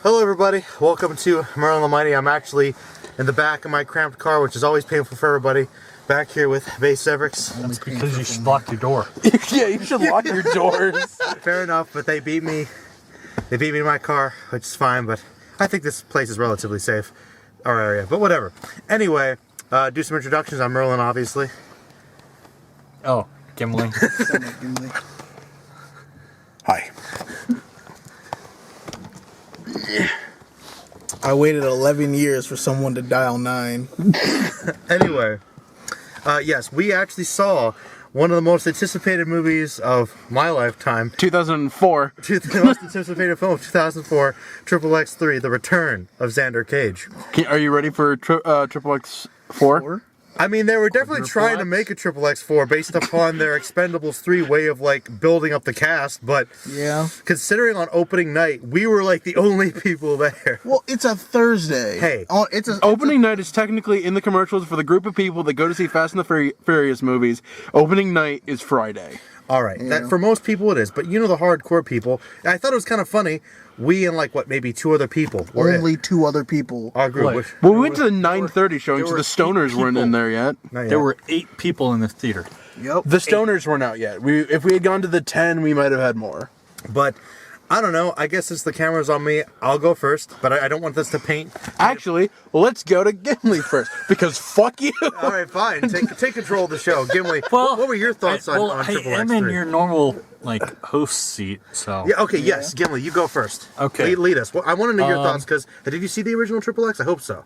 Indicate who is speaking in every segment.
Speaker 1: Hello everybody, welcome to Merlin the Mighty. I'm actually in the back of my cramped car, which is always painful for everybody. Back here with BassXevrix.
Speaker 2: That's because you should lock your door.
Speaker 3: Yeah, you should lock your doors.
Speaker 1: Fair enough, but they beat me. They beat me in my car, which is fine, but I think this place is relatively safe, our area, but whatever. Anyway, do some introductions. I'm Merlin, obviously.
Speaker 2: Oh, Gimili.
Speaker 3: Hi.
Speaker 4: I waited 11 years for someone to dial 9.
Speaker 1: Anyway, yes, we actually saw one of the most anticipated movies of my lifetime.
Speaker 3: 2004.
Speaker 1: The most anticipated film of 2004, XXX3, The Return of Xander Cage.
Speaker 3: Are you ready for XXX 4?
Speaker 1: I mean, they were definitely trying to make a XXX4 based upon their Expendables 3 way of, like, building up the cast, but
Speaker 4: Yeah.
Speaker 1: considering on opening night, we were, like, the only people there.
Speaker 4: Well, it's a Thursday.
Speaker 1: Hey.
Speaker 3: Opening night is technically in the commercials for the group of people that go to see Fast and the Furious movies. Opening night is Friday.
Speaker 1: All right, that for most people it is, but you know the hardcore people. I thought it was kind of funny. We and, like, what, maybe 2 other people. Were
Speaker 4: Only 2 other people.
Speaker 1: our group.
Speaker 2: Like,
Speaker 1: which-
Speaker 3: Well, we went to the 9:30 showing,
Speaker 2: there
Speaker 3: so
Speaker 2: were
Speaker 3: the stoners
Speaker 2: 8
Speaker 3: weren't in
Speaker 2: people.
Speaker 3: there yet.
Speaker 1: Not yet.
Speaker 2: There were 8 people in the theater.
Speaker 4: Yep.
Speaker 3: The stoners weren't out yet. If we had gone to the 10, we might have had more.
Speaker 1: But I don't know. I guess since the camera's on me, I'll go first. But I don't want this to paint.
Speaker 3: Actually, let's go to Gimli first, because fuck you.
Speaker 1: All right, fine. Take control of the show, Gimli.
Speaker 2: Well,
Speaker 1: what were your thoughts on
Speaker 2: I
Speaker 1: XXX3?
Speaker 2: am in your normal, host seat, so...
Speaker 1: Yeah. Okay. Yes, Gimli, you go first.
Speaker 2: Okay.
Speaker 1: Lead us. Well, I want to know your thoughts because did you see the original XXX? I hope so.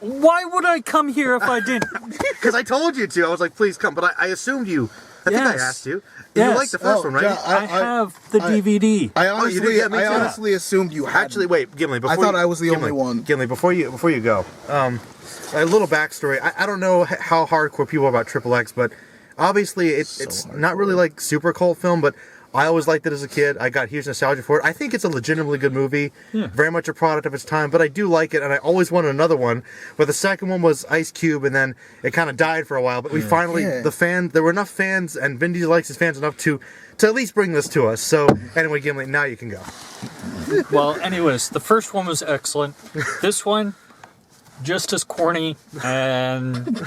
Speaker 2: Why would I come here if I didn't?
Speaker 1: Because I told you to. I was like, please come. But I assumed you. I think I
Speaker 2: Yes.
Speaker 1: asked you.
Speaker 2: Yes.
Speaker 1: You liked the first
Speaker 4: Oh,
Speaker 1: one, right?
Speaker 4: John,
Speaker 2: I have the DVD.
Speaker 4: I
Speaker 1: you
Speaker 4: honestly,
Speaker 1: did? Yeah, me
Speaker 4: I
Speaker 1: too.
Speaker 4: honestly assumed you had.
Speaker 1: Actually, wait, Gimli. Before
Speaker 4: I thought
Speaker 1: you-
Speaker 4: I was the
Speaker 1: Gimli,
Speaker 4: only one.
Speaker 1: Gimli, before you go, a little backstory. I don't know how hardcore people are about XXX, but obviously it's not really like super cult film, but I always liked it as a kid. I got huge nostalgia for it. I think it's a legitimately good movie, very much a product of its time, but I do like it, and I always wanted another one. But the second one was Ice Cube, and then it kind of died for a while. But we finally, there were enough fans, and Vin Diesel likes his fans enough to at least bring this to us. So anyway, Gimli, now you can go.
Speaker 2: Well, anyways, the first one was excellent. This one, just as corny, and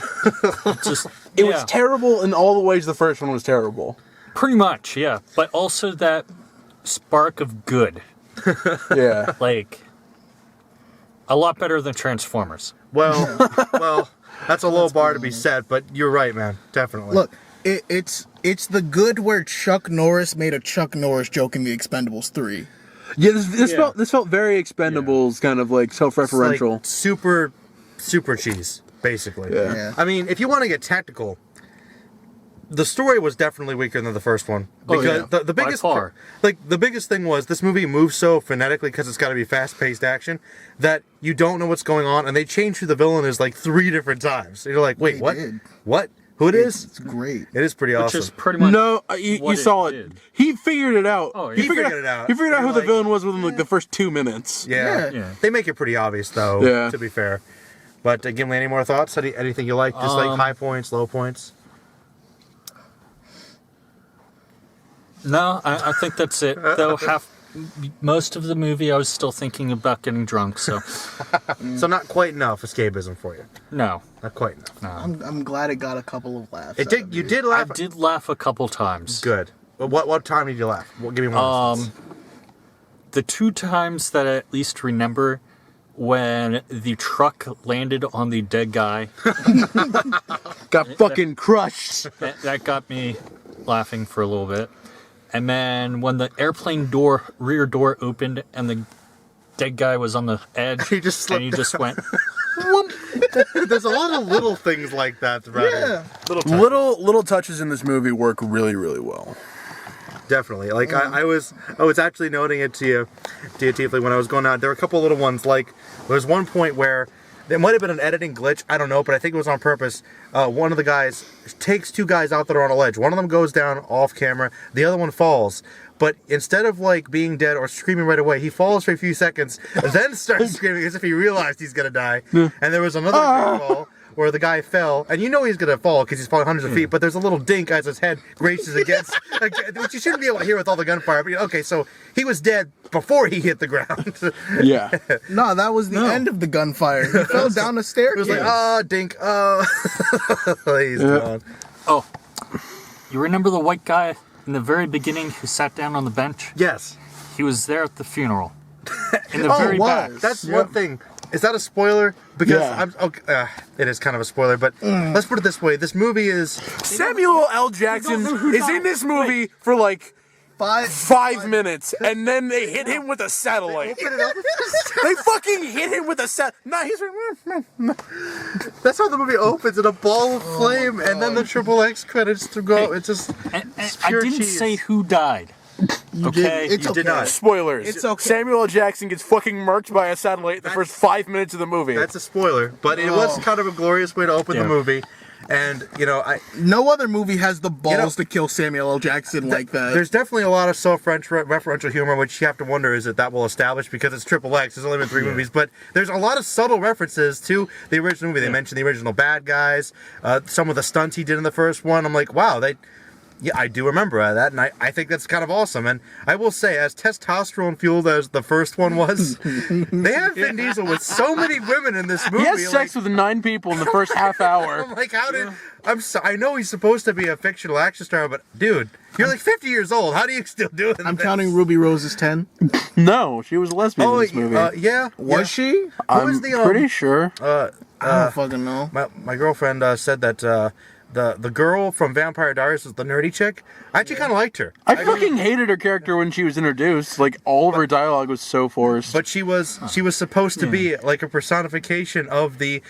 Speaker 2: just...
Speaker 3: It was terrible in all the ways the first one was terrible.
Speaker 2: Pretty much, yeah. But also that spark of good.
Speaker 3: Yeah.
Speaker 2: Like, a lot better than Transformers.
Speaker 1: Well, that's a low bar to be set, but you're right, man. Definitely.
Speaker 4: Look, it's the good where Chuck Norris made a Chuck Norris joke in The Expendables 3.
Speaker 3: Yeah, this felt very Expendables, kind of like
Speaker 1: It's
Speaker 3: self-referential.
Speaker 1: like super cheese, basically.
Speaker 4: Yeah.
Speaker 1: I mean, if you want to get technical, the story was definitely weaker than the first one
Speaker 2: Oh,
Speaker 1: because
Speaker 2: yeah.
Speaker 1: the biggest
Speaker 2: By far.
Speaker 1: the biggest thing was this movie moves so phonetically because it's got to be fast-paced action that you don't know what's going on, and they change who the villain is like 3 different times. So you're like, wait,
Speaker 4: They
Speaker 1: what?
Speaker 4: did.
Speaker 1: What? Who it is?
Speaker 4: It's great.
Speaker 1: It is pretty
Speaker 2: Which
Speaker 1: awesome.
Speaker 2: is pretty much...
Speaker 3: No, you
Speaker 2: what
Speaker 3: saw it.
Speaker 2: did.
Speaker 3: He figured it out.
Speaker 2: Oh,
Speaker 3: he
Speaker 2: he
Speaker 3: figured
Speaker 1: figured it out.
Speaker 3: He figured out
Speaker 1: You're
Speaker 3: who the
Speaker 1: like-
Speaker 3: villain was within like the first 2 minutes.
Speaker 1: Yeah.
Speaker 2: Yeah.
Speaker 1: They make it pretty obvious, though.
Speaker 3: Yeah.
Speaker 1: To be fair, but Gimli, any more thoughts? Anything you like? Just like high points, low points.
Speaker 2: No, I think that's it. Though most of the movie I was still thinking about getting drunk, so
Speaker 1: So not quite enough escapism for you.
Speaker 2: no.
Speaker 1: Not quite enough.
Speaker 4: I'm glad it got a couple of laughs.
Speaker 1: It
Speaker 4: out
Speaker 1: did.
Speaker 4: of
Speaker 1: You
Speaker 4: me.
Speaker 1: did
Speaker 2: I
Speaker 1: laugh.
Speaker 2: did laugh a couple times.
Speaker 1: Good. What time did you laugh? Give me one. Instance.
Speaker 2: The 2 times that I at least remember when the truck landed on the dead guy,
Speaker 3: Got fucking crushed.
Speaker 2: that got me laughing for a little bit. And then when the airplane rear door opened and the dead guy was on the edge,
Speaker 1: He just
Speaker 2: and he
Speaker 1: slipped
Speaker 2: just went,
Speaker 1: There's a lot of little things like that throughout
Speaker 4: Yeah.
Speaker 1: it. Little touches.
Speaker 3: Little touches in this movie work really, really well.
Speaker 1: Definitely. Like I was actually noting it to you, Tiefling, when I was going out. There were a couple little ones. Like there was one point where there might have been an editing glitch. I don't know, but I think it was on purpose. One of the guys takes 2 guys out that are on a ledge. One of them goes down off camera. The other one falls. But instead of like being dead or screaming right away, he falls for a few seconds and then starts screaming as if he realized he's gonna die. And there was another fall where the guy fell, and you know he's gonna fall because he's falling hundreds of feet, but there's a little dink as his head graces against, which you shouldn't be able to hear with all the gunfire. But okay, so he was dead before he hit the ground.
Speaker 3: Yeah.
Speaker 4: No, that was the end of the gunfire. He fell down the
Speaker 1: It
Speaker 4: staircase.
Speaker 1: was like, dink, he's gone.
Speaker 2: Oh, you remember the white guy in the very beginning who sat down on the bench?
Speaker 1: Yes.
Speaker 2: He was there at the funeral. In the very back.
Speaker 1: That's one thing. Is that a spoiler? Because
Speaker 3: Yeah.
Speaker 1: it is kind of a spoiler, but let's put it this way: this movie is
Speaker 3: Samuel L. Jackson is in this movie for like 5 minutes, and then they hit him with a satellite. They fucking hit him with a Nah, he's like,
Speaker 1: that's how the movie opens in a ball of flame, and then the XXX credits to go. It's just
Speaker 2: And
Speaker 1: it's
Speaker 2: I
Speaker 1: pure
Speaker 2: didn't
Speaker 1: cheese.
Speaker 2: say who died. Okay.
Speaker 4: It's
Speaker 1: You
Speaker 4: okay.
Speaker 1: did not.
Speaker 3: spoilers.
Speaker 4: It's okay.
Speaker 3: Samuel L. Jackson gets fucking murked by a satellite in the first 5 minutes of the movie.
Speaker 1: That's a spoiler, but it was kind of a glorious way to open the movie. And
Speaker 4: No other movie has the balls to kill Samuel L. Jackson like that.
Speaker 1: there's definitely a lot of self-referential humor, which you have to wonder is that will establish because it's XXX. There's only been 3 movies, but there's a lot of subtle references to the original movie. They mentioned the original bad guys, some of the stunts he did in the first one. I'm like, wow, yeah, I do remember that, and I think that's kind of awesome. And I will say, as testosterone fueled as the first one was, they have Vin Diesel with so many women in this movie.
Speaker 3: he has sex with 9 people in the first half hour.
Speaker 1: I'm like, how did? I know he's supposed to be a fictional action star, but dude, you're like 50 years old. How do you still do it?
Speaker 4: I'm counting Ruby Rose as 10.
Speaker 3: No, she was a lesbian in this movie.
Speaker 1: yeah.
Speaker 4: Was she?
Speaker 3: I'm
Speaker 1: is the,
Speaker 3: pretty sure.
Speaker 4: I don't fucking know.
Speaker 1: My girlfriend said that the girl from Vampire Diaries was the nerdy chick. I actually kind of liked her.
Speaker 3: I fucking hated her character when she was introduced. Like, all of her dialogue was so forced.
Speaker 1: But she was supposed to be like a personification of the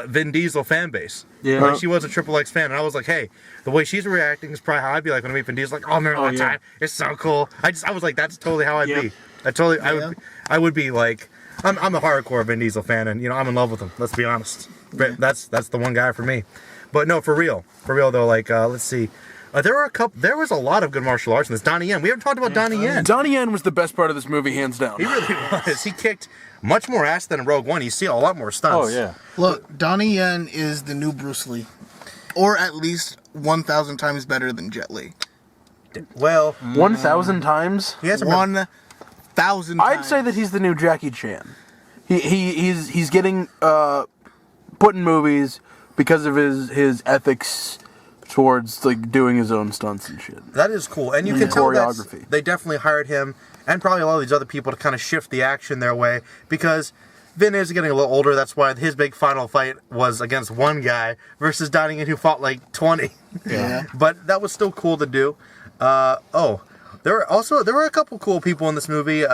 Speaker 1: Vin Diesel fan base.
Speaker 2: Yeah.
Speaker 1: Like she was a XXX fan, and I was like, hey, the way she's reacting is probably how I'd be like when I meet Vin Diesel. Like, oh, remember that time? It's so cool. I was like, that's totally how I'd be. I would be like, I'm a hardcore Vin Diesel fan, and I'm in love with him. Let's be honest. But that's the one guy for me. But no, for real though. Like, let's see. There was a lot of good martial arts in this. Donnie Yen. We haven't talked about Donnie Yen.
Speaker 3: Donnie Yen was the best part of this movie, hands down.
Speaker 1: He really was. He kicked much more ass than in Rogue One. You see a lot more stunts.
Speaker 2: Oh, yeah.
Speaker 4: Look, Donnie Yen is the new Bruce Lee. Or at least 1,000 times better than Jet Li.
Speaker 1: Well,
Speaker 3: 1,000 times?
Speaker 1: he has some
Speaker 4: 1,000 times.
Speaker 3: I'd say that he's the new Jackie Chan. He's getting put in movies because of his ethics towards like doing his own stunts and shit.
Speaker 1: That is cool, and you can tell that
Speaker 3: choreography.
Speaker 1: they definitely hired him and probably a lot of these other people to kind of shift the action their way because Vin is getting a little older. That's why his big final fight was against one guy versus Donnie Yen, who fought like 20.
Speaker 4: Yeah.
Speaker 1: But that was still cool to do. There were a couple cool people in this movie.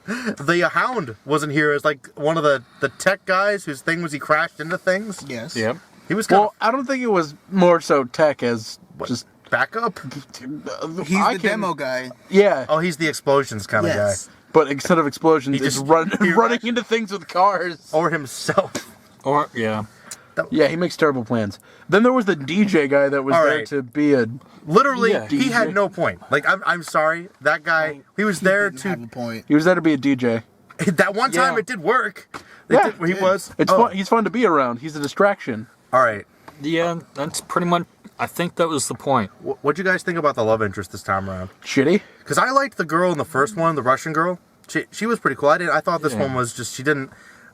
Speaker 1: The Hound wasn't here as like one of the tech guys whose thing was he crashed into things.
Speaker 4: Yes.
Speaker 2: Yep.
Speaker 1: He was kind
Speaker 3: Well, I don't think it was more so tech as just
Speaker 1: of backup.
Speaker 4: He's the demo guy.
Speaker 3: yeah.
Speaker 1: Oh, he's the explosions kind of
Speaker 4: Yes.
Speaker 3: But instead of explosions,
Speaker 1: He
Speaker 3: it's
Speaker 1: just-
Speaker 3: running into things with cars.
Speaker 1: guy. Or himself.
Speaker 2: Or, yeah.
Speaker 3: Yeah, he makes terrible plans. Then there was the DJ guy that was
Speaker 1: All
Speaker 3: there
Speaker 1: right.
Speaker 3: to be a.
Speaker 1: Literally,
Speaker 3: Yeah.
Speaker 1: he had no point. Like, I'm sorry. That guy, he was there
Speaker 4: Didn't have a
Speaker 1: to...
Speaker 4: point.
Speaker 3: He was there to be a DJ.
Speaker 1: That one time
Speaker 2: Yeah.
Speaker 1: it did work.
Speaker 3: Yeah.
Speaker 1: He was.
Speaker 3: It's
Speaker 1: Oh,
Speaker 3: fun. He's fun to be around. He's a distraction.
Speaker 1: All right.
Speaker 2: Yeah, that's pretty much... I think that was the point.
Speaker 1: What'd you guys think about the love interest this time around?
Speaker 3: Shitty.
Speaker 1: Because I liked the girl in the first one, the Russian girl. She was pretty cool. I thought this one was just...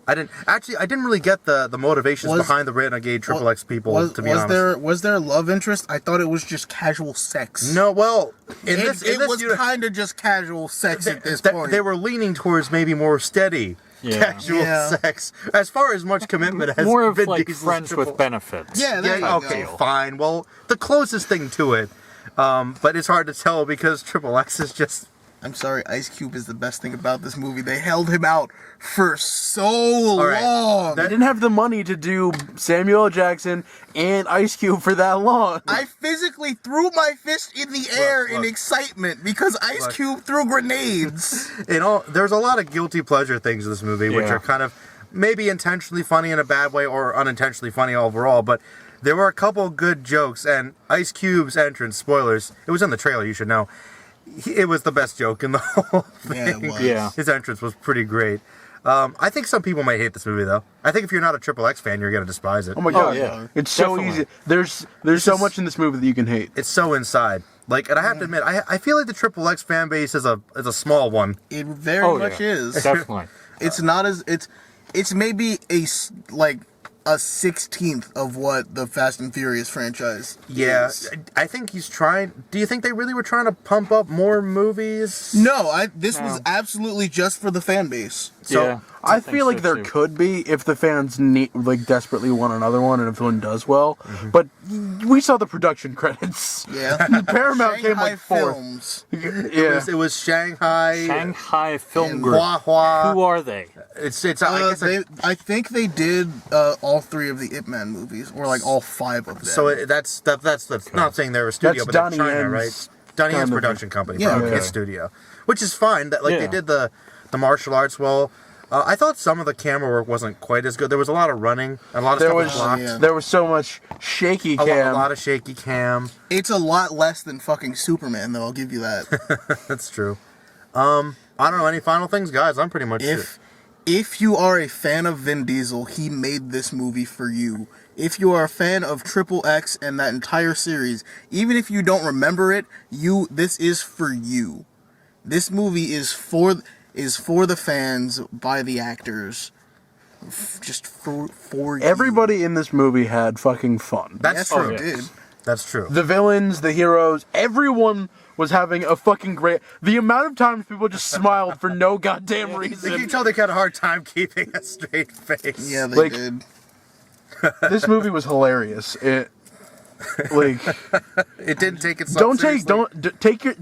Speaker 1: I didn't really get the motivations behind the renegade XXX people, to be honest.
Speaker 4: Was there love interest? I thought it was just casual sex.
Speaker 1: No, well, in
Speaker 4: It
Speaker 1: this
Speaker 4: was
Speaker 1: unit-
Speaker 4: kind of just casual sex at this
Speaker 1: that-
Speaker 4: point.
Speaker 1: they were leaning towards maybe more steady casual
Speaker 4: Yeah.
Speaker 1: sex. As far as much commitment as
Speaker 2: More of
Speaker 1: Vin
Speaker 2: like
Speaker 1: Diesel's
Speaker 2: friends
Speaker 1: triple-
Speaker 2: with benefits.
Speaker 4: Yeah, there you
Speaker 1: okay,
Speaker 4: go.
Speaker 1: fine. Well, the closest thing to it, but it's hard to tell because XXX is just...
Speaker 4: I'm sorry, Ice Cube is the best thing about this movie. They held him out for so
Speaker 1: right.
Speaker 4: long.
Speaker 3: They didn't have the money to do Samuel L. Jackson and Ice Cube for that long.
Speaker 4: I physically threw my fist in the air in
Speaker 1: look.
Speaker 4: excitement because Ice Cube threw grenades.
Speaker 1: There's a lot of guilty pleasure things in this movie, which
Speaker 2: Yeah.
Speaker 1: are kind of maybe intentionally funny in a bad way or unintentionally funny overall, but there were a couple good jokes, and Ice Cube's entrance, spoilers, it was in the trailer, you should know, it was the best joke in the whole thing.
Speaker 4: Yeah, it was.
Speaker 2: Yeah.
Speaker 1: His entrance was pretty great. I think some people might hate this movie, though. I think if you're not a XXX fan, you're going to despise it.
Speaker 3: Oh my god,
Speaker 2: yeah.
Speaker 3: it's so
Speaker 2: Definitely.
Speaker 3: easy. There's so much in this movie that you can hate.
Speaker 1: It's so inside. Like, and I have to admit, I feel like the XXX fan base is a small one.
Speaker 4: It very much is.
Speaker 2: Definitely.
Speaker 4: It's not as it's maybe like a 16th of what the Fast and Furious franchise is.
Speaker 1: I think he's trying. Do you think they really were trying to pump up more movies?
Speaker 4: No, this was absolutely just for the fan base.
Speaker 1: So,
Speaker 2: yeah,
Speaker 3: I
Speaker 2: think
Speaker 3: feel like
Speaker 2: so,
Speaker 3: there
Speaker 2: too.
Speaker 3: could be if the fans desperately want another one and if the one does well. But we saw the production credits.
Speaker 4: Yeah.
Speaker 3: Paramount came
Speaker 4: Shanghai
Speaker 3: like fourth.
Speaker 4: Films.
Speaker 3: Yeah.
Speaker 1: it was Shanghai.
Speaker 2: Shanghai Film
Speaker 4: and
Speaker 2: Group.
Speaker 1: Hua Hua.
Speaker 2: Who are they?
Speaker 1: It's I guess
Speaker 4: I think they did all 3 of the Ip Man movies, or like all 5 of them.
Speaker 1: so. That's not saying they're a studio,
Speaker 3: That's
Speaker 1: but they're
Speaker 3: Donnie
Speaker 1: China,
Speaker 3: Yen's
Speaker 1: right? Donnie Yen's
Speaker 3: kind of
Speaker 1: production company,
Speaker 4: Yeah,
Speaker 1: from
Speaker 4: okay.
Speaker 1: his studio, which is fine. That
Speaker 2: Yeah.
Speaker 1: they did the martial arts well. I thought some of the camera work wasn't quite as good. There was a lot of running and a lot of
Speaker 3: There
Speaker 1: stuff was
Speaker 3: was
Speaker 1: blocked.
Speaker 4: yeah.
Speaker 3: there was so much shaky
Speaker 1: A
Speaker 3: cam.
Speaker 1: lot of shaky cam.
Speaker 4: It's a lot less than fucking Superman, though. I'll give you that.
Speaker 1: That's true. I don't know. Any final things, guys? I'm pretty much.
Speaker 4: If you are a fan of Vin Diesel, he made this movie for you. If you are a fan of XXX and that entire series, even if you don't remember it, this is for you. This movie is for the fans, by the actors, just for you.
Speaker 3: Everybody in this movie had fucking fun.
Speaker 1: That's
Speaker 4: Yes,
Speaker 1: true.
Speaker 4: they did.
Speaker 1: That's true.
Speaker 3: The villains, the heroes, everyone was having a fucking great. The amount of times people just smiled for no goddamn
Speaker 1: You can
Speaker 3: reason.
Speaker 1: tell they had a hard time keeping a straight face.
Speaker 4: Yeah, they
Speaker 3: Like-
Speaker 4: did.
Speaker 3: This movie was hilarious. It
Speaker 1: It didn't take itself
Speaker 3: don't
Speaker 1: seriously,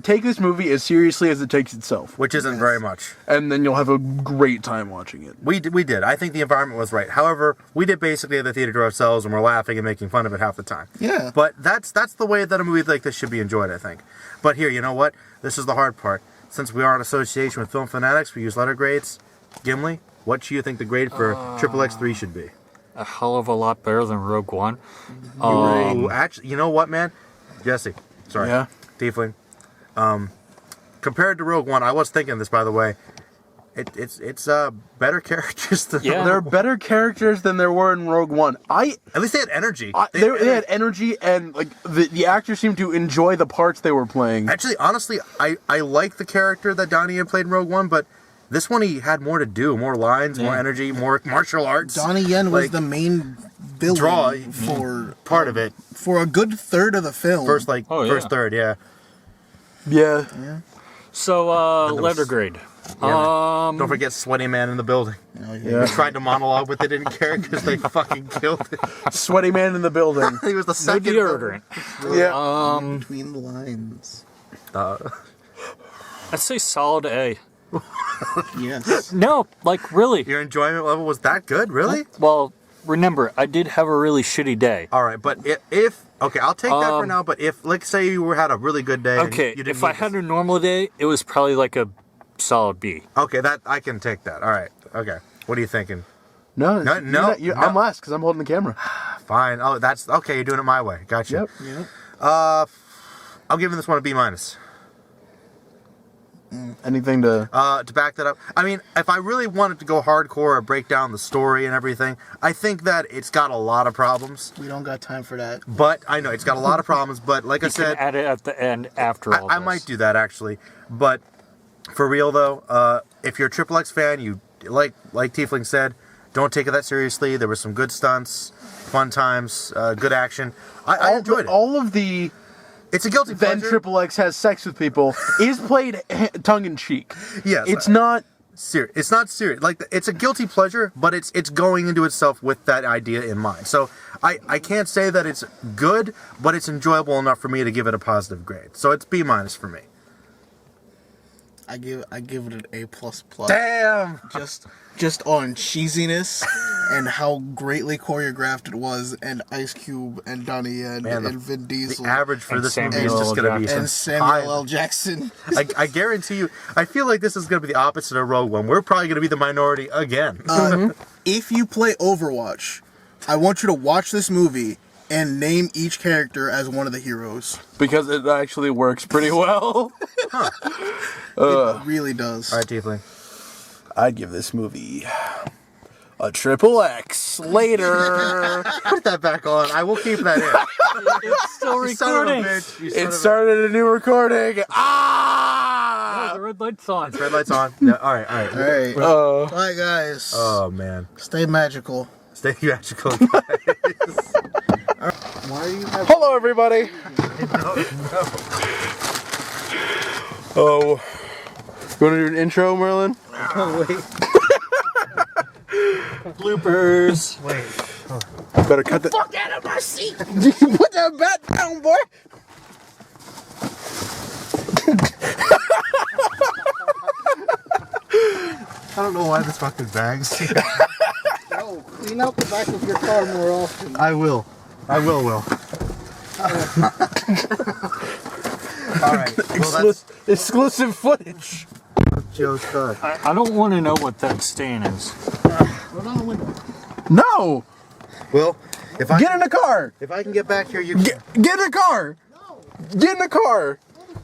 Speaker 3: take this movie as seriously as it takes itself,
Speaker 1: which isn't very much.
Speaker 3: and then you'll have a great time watching it.
Speaker 1: We did. I think the environment was right. However, we did basically have the theater to ourselves, and we're laughing and making fun of it half the time.
Speaker 4: Yeah.
Speaker 1: But that's the way that a movie like this should be enjoyed, I think. But here, you know what? This is the hard part. Since we are in association with Film Fanatics, we use letter grades. Gimli, what do you think the grade for XXX3 should be?
Speaker 2: A hell of a lot better than Rogue One.
Speaker 1: Ooh, actually, you know what, man? Jesse, sorry.
Speaker 3: Yeah.
Speaker 1: Tiefling. Compared to Rogue One, I was thinking this, by the way. It's better characters than
Speaker 2: Yeah.
Speaker 3: There are better characters than there were in Rogue One.
Speaker 1: At least they had energy.
Speaker 3: They had energy, and like the actors seemed to enjoy the parts they were playing.
Speaker 1: Actually, honestly, I like the character that Donnie Yen played in Rogue One, but this one he had more to do, more lines, more energy, more martial arts.
Speaker 4: Donnie Yen was
Speaker 1: Like,
Speaker 4: the main villain
Speaker 1: draw
Speaker 4: for
Speaker 1: part of it.
Speaker 4: for a good third of the film.
Speaker 1: First
Speaker 2: yeah.
Speaker 1: third, yeah.
Speaker 3: Yeah.
Speaker 2: So, letter grade.
Speaker 1: Don't forget Sweaty Man in the building.
Speaker 3: Yeah.
Speaker 1: He tried to monologue, but they didn't care because they fucking killed it.
Speaker 3: Sweaty man in the building.
Speaker 1: He was the
Speaker 2: No
Speaker 1: second.
Speaker 2: deodorant.
Speaker 3: Yeah.
Speaker 4: Between the lines.
Speaker 2: I'd say solid A.
Speaker 4: Yes.
Speaker 2: No, like really.
Speaker 1: Your enjoyment level was that good, really?
Speaker 2: Well, remember, I did have a really shitty day.
Speaker 1: All right, but if okay, I'll take that for now. But if, like, say you had a really good day,
Speaker 2: Okay,
Speaker 1: and you didn't
Speaker 2: if I
Speaker 1: need
Speaker 2: had
Speaker 1: this-
Speaker 2: a normal day, it was probably like a solid B.
Speaker 1: okay, that I can take that. All right, okay. What are you thinking?
Speaker 3: No,
Speaker 1: No, no.
Speaker 3: I'm last because I'm holding the camera.
Speaker 1: Fine. Oh, that's okay. You're doing it my way. Gotcha.
Speaker 3: Yep.
Speaker 1: I'm giving this one a B minus.
Speaker 3: Anything to?
Speaker 1: To back that up, I mean, if I really wanted to go hardcore or break down the story and everything, I think that it's got a lot of problems.
Speaker 4: We don't got time for that.
Speaker 1: But I know it's got a lot of problems. But like I
Speaker 2: You can
Speaker 1: said,
Speaker 2: add it at the end after all
Speaker 1: I
Speaker 2: this.
Speaker 1: might do that actually. But for real though, if you're a XXX fan, you like Tiefling said, don't take it that seriously. There were some good stunts, fun times, good action. I enjoyed it.
Speaker 3: All of the
Speaker 1: It's a guilty
Speaker 3: then
Speaker 1: pleasure.
Speaker 3: XXX has sex with people is played tongue in cheek.
Speaker 1: Yes.
Speaker 3: It's not.
Speaker 1: It's not serious. Like, it's a guilty pleasure, but it's going into itself with that idea in mind. So I can't say that it's good, but it's enjoyable enough for me to give it a positive grade. So it's B minus for me.
Speaker 4: I give it an A++.
Speaker 1: Damn.
Speaker 4: Just on cheesiness and how greatly choreographed it was, and Ice Cube and Donnie Yen
Speaker 1: Man,
Speaker 4: and Vin Diesel
Speaker 1: The average for
Speaker 2: And
Speaker 1: this movie
Speaker 2: Samuel
Speaker 1: is just going to be
Speaker 4: and
Speaker 1: some
Speaker 4: Samuel
Speaker 1: high-
Speaker 4: L. Jackson.
Speaker 1: I guarantee you. I feel like this is going to be the opposite of Rogue One. We're probably going to be the minority again.
Speaker 4: If you play Overwatch, I want you to watch this movie and name each character as one of the heroes.
Speaker 3: Because it actually works pretty well.
Speaker 4: It really does.
Speaker 1: All right, Tiefling.
Speaker 3: I'd give this movie a XXX later.
Speaker 1: Put that back on. I will keep that in.
Speaker 2: It's still
Speaker 1: You son of a
Speaker 2: recording.
Speaker 1: bitch. You son
Speaker 3: It
Speaker 1: of a-
Speaker 3: started a new recording.
Speaker 2: Oh,
Speaker 3: Ah!
Speaker 2: the red light's on.
Speaker 1: Red light's on. Yeah, all right.
Speaker 4: All right. All right, guys.
Speaker 1: Oh man.
Speaker 4: Stay magical.
Speaker 1: Stay magical.
Speaker 4: Why are you having...
Speaker 3: Hello, everybody. Oh, you want to do an intro, Merlin?
Speaker 1: Oh wait.
Speaker 2: Bloopers.
Speaker 1: Wait.
Speaker 3: Better cut the fuck out of my seat. Put that bat down, boy.
Speaker 1: I don't know why this fucking bags.
Speaker 4: Yo, clean out the back of your car more often.
Speaker 1: I will. Will. All right. Well, that's
Speaker 3: Exclusive footage.
Speaker 1: Joe's car.
Speaker 2: I don't want to know what that stain is.
Speaker 4: Go down the window.
Speaker 3: No,
Speaker 1: Well, if I
Speaker 3: get in the car.
Speaker 1: if I can get back here, you can.
Speaker 3: Get in the car. Get in the car.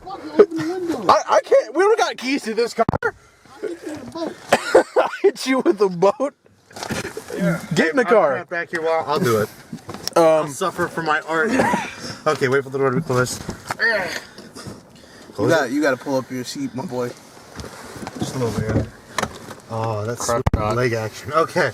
Speaker 4: Motherfucker, open the window.
Speaker 3: I can't. We don't got keys to this car. I hit you with a boat. Get in the
Speaker 1: I'll
Speaker 3: car.
Speaker 1: get back here. Well, I'll do it. I'll suffer for my art. Okay, wait for the door to be closed.
Speaker 4: You got to pull up your seat, my boy.
Speaker 1: Just a little bit. Oh, that's
Speaker 2: Crap shot.
Speaker 1: leg action. Okay.